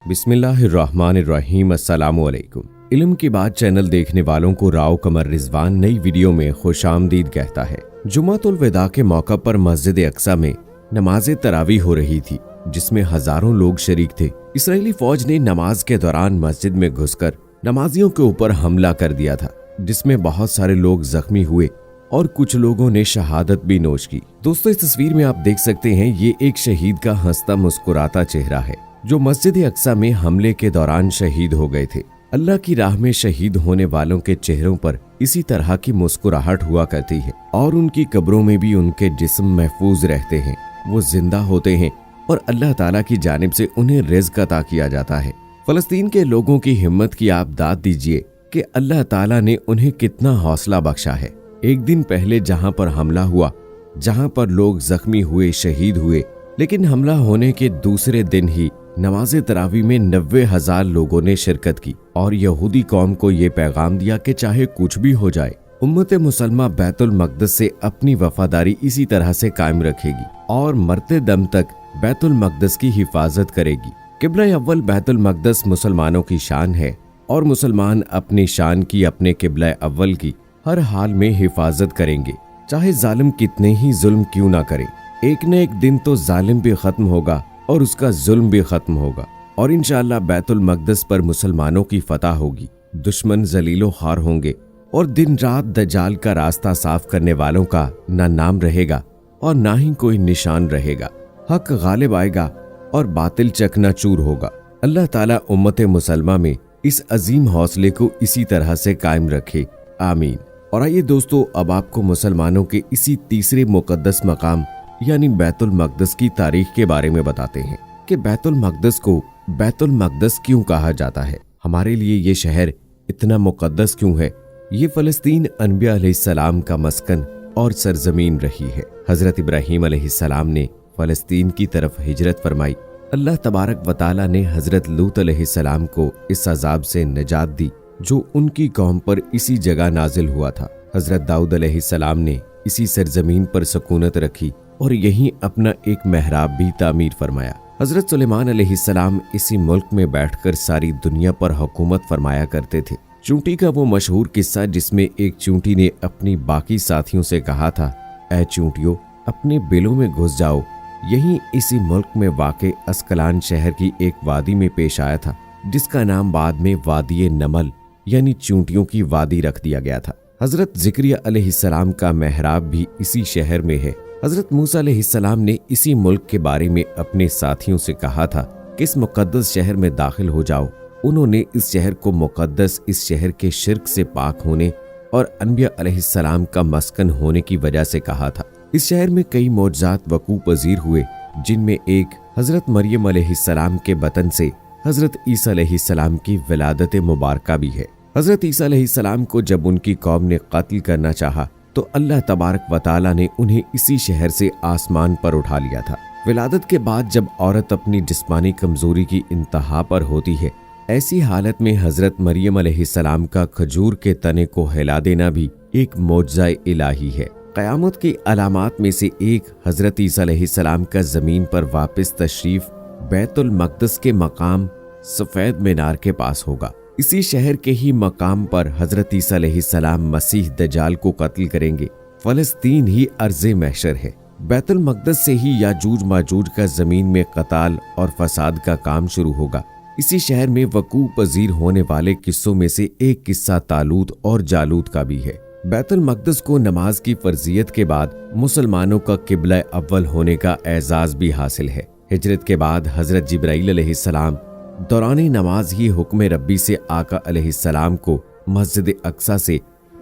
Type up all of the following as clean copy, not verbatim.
बिस्मिल्लाहिर्रहमानिर्रहीम। अस्सलामुअलैकुम। इल्म की बात चैनल देखने वालों को राव कमर रिजवान नई वीडियो में खुशामदीद कहता है। जुमातुल विदा के मौका पर मस्जिद अक्सा में नमाज तरावी हो रही थी, जिसमें हजारों लोग शरीक थे। इसराइली फौज ने नमाज के दौरान मस्जिद में घुसकर नमाजियों के ऊपर हमला कर दिया था, जिसमें बहुत सारे लोग जख्मी हुए और कुछ लोगों ने शहादत भी नोश की। दोस्तों, इस तस्वीर में आप देख सकते हैं, ये एक शहीद का हंसता मुस्कुराता चेहरा है जो मस्जिद अक्सा में हमले के दौरान शहीद हो गए थे। अल्लाह की राह में शहीद होने वालों के चेहरों पर इसी तरह की मुस्कुराहट हुआ करती है और उनकी कब्रों में भी उनके जिस्म महफूज रहते हैं। वो जिंदा होते हैं और अल्लाह ताला की जानिब से उन्हें रिज़्क़ अता किया जाता है। फलस्तीन के लोगों की हिम्मत की आप दाद दीजिए कि अल्लाह ताला ने उन्हें कितना हौसला बख्शा है। एक दिन पहले जहां पर हमला हुआ, जहां पर लोग जख्मी हुए, शहीद हुए, लेकिन हमला होने के दूसरे दिन ही नमाज तरावी में 90,000 लोगों ने शिरकत की और यहूदी कौम को ये पैगाम दिया कि चाहे कुछ भी हो जाए, उम्मत मुसलमा बैतुल मक़दस से अपनी वफादारी इसी तरह से कायम रखेगी और मरते दम तक बैतुल मक़दस की हिफाजत करेगी। किबला अव्वल बैतुल मक़दस मुसलमानों की शान है और मुसलमान अपनी शान की, अपने किबला अव्वल की हर हाल में हिफाजत करेंगे, चाहे जालिम कितने ही जुल्म क्यों ना करे। एक न एक दिन तो जालिम भी खत्म होगा और उसका जुल्म भी खत्म होगा और इंशाअल्लाह बैतुल मक़दस पर मुसलमानों की फतह होगी। दुश्मन जलीलो खार होंगे और दिन रात दज्जाल का रास्ता साफ करने वालों का ना नाम रहेगा और ना ही कोई निशान रहेगा। हक गालिब आएगा और बातिल चकनाचूर होगा। अल्लाह ताला उम्मत मुसलमा में इस अजीम हौसले को इसी तरह से कायम रखे, आमीन। और आइए दोस्तों, अब आपको मुसलमानों के इसी तीसरे मुकद्दस मकाम यानी बैतुल मक़दस की तारीख के बारे में बताते हैं कि बैतुल मक़दस को बैतुल मक़दस क्यों कहा जाता है, हमारे लिए ये शहर इतना मुकद्दस क्यों है। ये फलस्तीन अनबिया अलैहिस्सलाम का मस्कन और सरजमीन रही है। हजरत इब्राहीम अलैहिस्सलाम ने फलस्तीन की तरफ हिजरत फरमाई। अल्लाह तबारक व तआला ने हजरत लूत अलैहिस्सलाम को इस अजाब से निजात दी जो उनकी कौम पर इसी जगह नाजिल हुआ था। हजरत दाऊद अलैहिस्सलाम ने इसी सरजमीन पर सकूनत रखी और यहीं अपना एक मेहराब भी तामीर फरमाया। हजरत सुलेमान अलैहिस्सलाम इसी मुल्क में बैठकर सारी दुनिया पर हुकूमत फरमाया करते थे। चूंटी का वो मशहूर किस्सा जिसमें एक चूंटी ने अपनी बाकी साथियों से कहा था, ऐ चूंटियों, अपने बिलों में घुस जाओ, यहीं इसी मुल्क में वाक़े अस्कलान शहर की एक वादी में पेश आया था, जिसका नाम बाद में वादी नमल यानी चूंटियों की वादी रख दिया गया था। हजरत ज़िक्रिया अलैहिस्सलाम का मेहराब भी इसी शहर में है। हजरत मूसा अलैहिस्सलाम ने इसी मुल्क के बारे में अपने साथियों से कहा था कि इस मुकद्दस शहर में दाखिल हो जाओ। उन्होंने इस शहर को मुकद्दस, इस शहर के शिर्क से पाक होने और अनबिया अलैहिस्सलाम का मस्कन होने की वजह से कहा था। इस शहर में कई मौजज़ात वकूअ पज़ीर हुए, जिनमें एक हजरत मरियम अलैहिस्सलाम के बतन से हजरत ईसा अलैहिस्सलाम की विलादत मुबारका भी है। हजरत ईसा अलैहिस्सलाम को जब उनकी कौम ने कत्ल करना चाहा तो अल्लाह तबारक व तआला ने उन्हें इसी शहर से आसमान पर उठा लिया था। विलादत के बाद जब औरत अपनी जिस्मानी कमजोरी की इंतहा पर होती है, ऐसी हालत में हजरत मरियम अलैहिस्सलाम का खजूर के तने को हिला देना भी एक मौजज़ा इलाही है। क़यामत की अलामात में से एक हजरत ईसा अलैहिस्सलाम का जमीन पर वापस तशरीफ बैतुल मक़दस के मकाम सफेद मीनार के पास होगा। इसी शहर के ही मकाम पर हजरत ईसा अलैहिस्सलाम मसीह दज्जाल को कत्ल करेंगे। फलस्तीन ही अर्ज़े महशर है। बैतुल मक़दस से ही याजूज माजूज का जमीन में कताल और फसाद का काम शुरू होगा। इसी शहर में वकूअ पज़ीर होने वाले किस्सों में से एक किस्सा तालूत और जालूत का भी है। बैतुल मक़दस को नमाज की फर्जियत के बाद मुसलमानों का किबला अव्वल होने का एजाज भी हासिल है। हिजरत के बाद हजरत जिब्राईल अलैहिस्सलाम दौरान नमाज ही हुक्म रब्बी से आका अलैहिस्सलाम को मस्जिद अक्सा से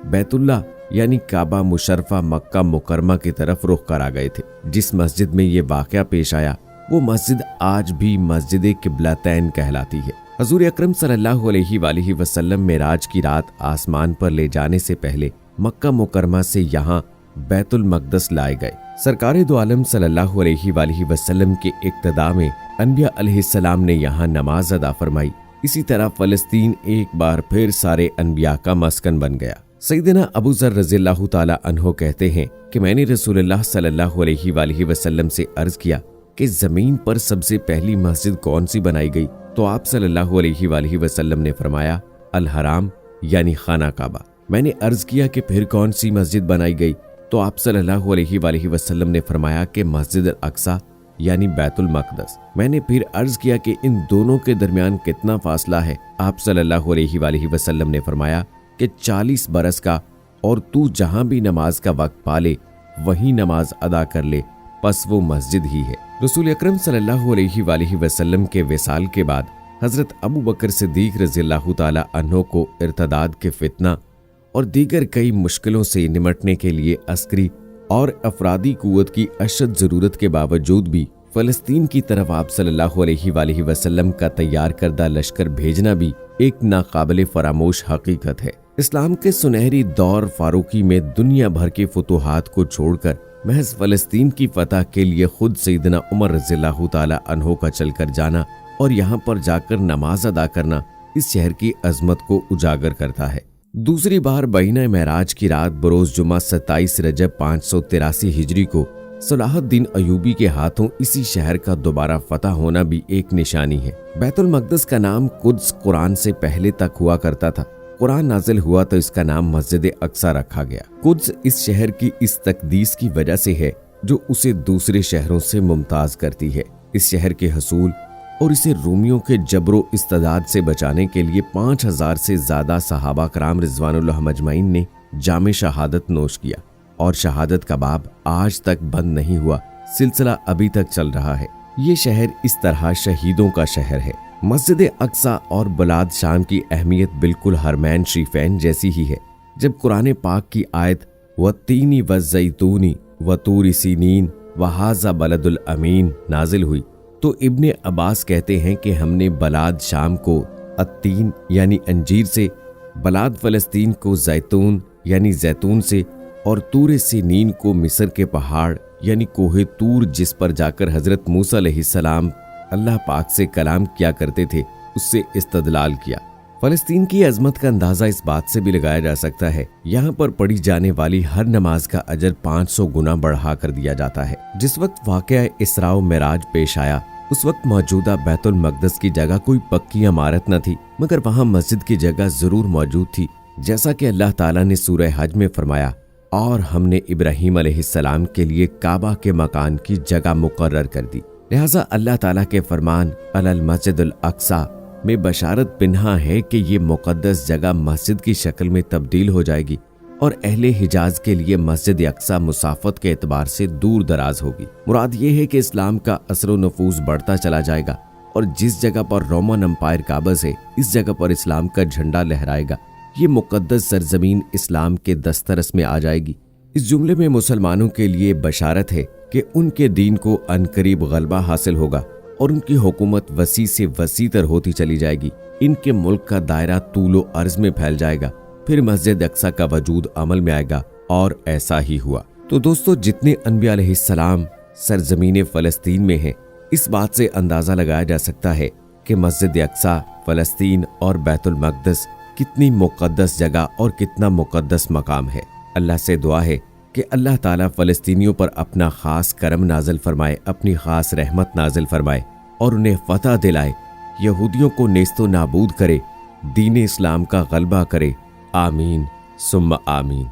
बैतुल्ला यानी काबा मुशर्रफा मक्का मुकरमा की तरफ रुख करा गए थे। जिस मस्जिद में ये वाक़या पेश आया वो मस्जिद आज भी मस्जिद किबलतैन कहलाती है। हजूर अकरम सल्लल्लाहु अलैहि वसल्लम मेराज की रात आसमान पर ले जाने से पहले मक्का मुकरमा से यहाँ बैतुल मक़दस लाए गए। सरकारे दो आलम सल्लल्लाहु अलैहि वसल्लम के इक्तदा में अनबिया अलैहिस्सलाम ने यहाँ नमाज अदा फरमाई। इसी तरह फलस्तीन एक बार फिर सारे अनबिया का मस्कन बन गया। सैयदना अबू ज़र रज़ियल्लाहु ताला अन्हो कहते हैं कि मैंने रसूलुल्लाह सल्लल्लाहु अलैहि वसल्लम से अर्ज किया कि जमीन पर सबसे पहली मस्जिद कौन सी बनाई गई, तो आप सल्लल्लाहु अलैहि वसल्लम ने फरमाया अल हराम यानी खाना काबा। मैंने अर्ज किया कि फिर कौन सी मस्जिद बनाई गई, तो आप सल्लल्लाहु अलैहि वसल्लम ने फरमाया कि मस्जिद अल अक्सा यानी बैतुल मक़दस। मैंने फिर अर्ज किया कि इन दोनों के दरमियान कितना फासला है। आप सल्लल्लाहु अलैहि वसल्लम ने फरमाया कि 40 बरस का, और तू जहां भी नमाज का वक्त पाले वहीं नमाज अदा कर ले, बस वो मस्जिद ही है। रसूल अकरम सल्लल्लाहु अलैहि वसल्लम के विसाल के बाद हजरत अबू बकर सिद्दीक रज़ियल्लाहु ताला अन्हो को इर्तदाद के फितना और दीगर कई मुश्किलों से निमटने के लिए अस्करी और अफरादी कुव्वत की अशद जरूरत के बावजूद भी फलस्तीन की तरफ आप सल्लल्लाहु अलैहि वसल्लम का तैयार करदा लश्कर भेजना भी एक नाकाबिले फरामोश हकीकत है। इस्लाम के सुनहरी दौर फारूकी में दुनिया भर के फतूहात को छोड़कर महज फलस्तीन की फतह के लिए खुद सैयदना उमर रज़ियल्लाहु ताला अन्हो का चलकर जाना और यहाँ पर जाकर नमाज अदा करना इस शहर की अजमत को उजागर करता है। दूसरी बार महीना महराज की रात बरोज जुमा 27 रजब 583 हिजरी को सलाहुद्दीन अयूबी के हाथों इसी शहर का दोबारा फतह होना भी एक निशानी है। बैतुल मक़दस का नाम कुद्स कुरान से पहले तक हुआ करता था। कुरान नाजिल हुआ तो इसका नाम मस्जिद अक्सा रखा गया। कुद्स इस शहर की इस तकदीस की वजह से है जो उसे दूसरे शहरों से मुमताज करती है। इस शहर के हसूल और इसे रोमियों के जबरो इस्तेदाद से बचाने के लिए 5000 से ज्यादा सहाबा कराम रिजवानुल्लाह मजमाइन ने जामे शहादत नोश किया और शहादत का बाब आज तक बंद नहीं हुआ, सिलसिला अभी तक चल रहा है। ये शहर इस तरह शहीदों का शहर है। मस्जिद अक्सा और बलाद शाम की अहमियत बिल्कुल हरमैन शरीफैन जैसी ही है। जब कुरान पाक की आयत व तीनी व जैतूनी व तूर सीनीन व हाजा बलदुल अमीन नाजिल हुई तो इब्ने अब्बास कहते हैं कि हमने बलाद शाम को अत्तीन यानी अंजीर से, बलाद फलस्तीन को जैतून यानी जैतून से और तूर सीनीन को मिस्र के पहाड़ यानी कोहे तूर जिस पर जाकर हजरत मूसा अलैहिस्सलाम अल्लाह पाक से कलाम किया करते थे उससे इस्तदलाल किया। फलस्तीन की अजमत का अंदाजा इस बात से भी लगाया जा सकता है, यहाँ पर पढ़ी जाने वाली हर नमाज का अजर 500 गुना बढ़ा कर दिया जाता है। जिस वक्त वाक़या इसरा व मेराज पेश आया उस वक्त मौजूदा बैतुल मक़दस की जगह कोई पक्की इमारत न थी, मगर वहाँ मस्जिद की जगह जरूर मौजूद थी। जैसा कि अल्लाह ताला ने सूरह हज में फरमाया, और हमने इब्राहीम अलैहिस्सलाम के लिए काबा के मकान की जगह मुकर्रर कर दी। लिहाजा अल्लाह ताला के फरमान अलल मस्जिदुल अक्सा में बशारत पिन्हा है कि ये मुकद्दस जगह मस्जिद की शक्ल में तब्दील हो जाएगी और अहले हिजाज के लिए मस्जिद अक्सा मुसाफत के एतबार से दूर दराज होगी। मुराद ये है कि इस्लाम का असर व नफूज बढ़ता चला जाएगा और जिस जगह पर रोमन एम्पायर काबज है इस जगह पर इस्लाम का झंडा लहराएगा। ये मुकद्दस सरजमीन इस्लाम के दस्तरस में आ जाएगी। इस जुमले में मुसलमानों के लिए बशारत है कि उनके दीन को अनकरीब गलबा हासिल होगा और उनकी हुकूमत वसी से वसी तर होती चली जाएगी। इनके मुल्क का दायरा तूलो अर्ज में फैल जाएगा, फिर मस्जिद अक्सा का वजूद अमल में आएगा और ऐसा ही हुआ। तो दोस्तों, जितने अन्बिया अलैहिस्सलाम सरजमीन फ़लस्तीन में हैं, इस बात से अंदाज़ा लगाया जा सकता है कि मस्जिद अक्सा, फ़लस्तीन और बैतुल मक़दस कितनी मुक़द्दस जगह और कितना मुक़द्दस मकाम है। अल्लाह से दुआ है कि अल्लाह ताला फ़लस्तीनियों पर अपना ख़ास करम नाज़िल फरमाए, अपनी ख़ास रहमत नाज़िल फरमाए और उन्हें फ़तह दिलाए, यहूदियों को नेस्तो नाबूद करे, दीन इस्लाम का गलबा करे। आमीन सुम्मा आमीन।